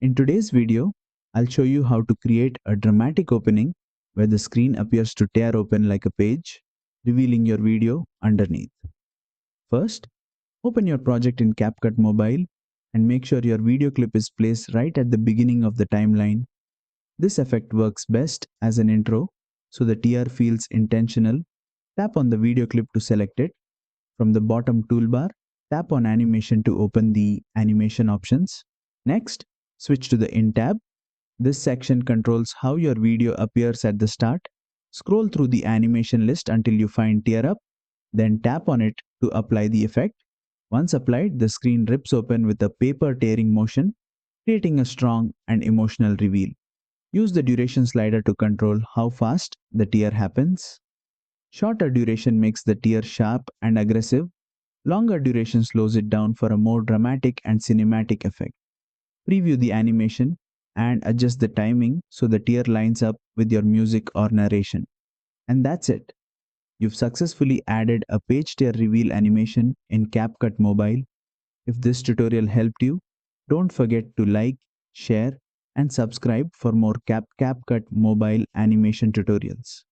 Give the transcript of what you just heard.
In today's video, I'll show you how to create a dramatic opening where the screen appears to tear open like a page, revealing your video underneath. First, open your project in CapCut Mobile and make sure your video clip is placed right at the beginning of the timeline. This effect works best as an intro, so the tear feels intentional. Tap on the video clip to select it. From the bottom toolbar, tap on Animation to open the animation options. Next, switch to the In tab. This section controls how your video appears at the start. Scroll through the animation list until you find Tear Up, then tap on it to apply the effect. Once applied, the screen rips open with a paper tearing motion, creating a strong and emotional reveal. Use the duration slider to control how fast the tear happens. Shorter duration makes the tear sharp and aggressive. Longer duration slows it down for a more dramatic and cinematic effect. Preview the animation and adjust the timing so the tear lines up with your music or narration. And that's it. You've successfully added a page tear reveal animation in CapCut Mobile. If this tutorial helped you, don't forget to like, share, and subscribe for more CapCut Mobile animation tutorials.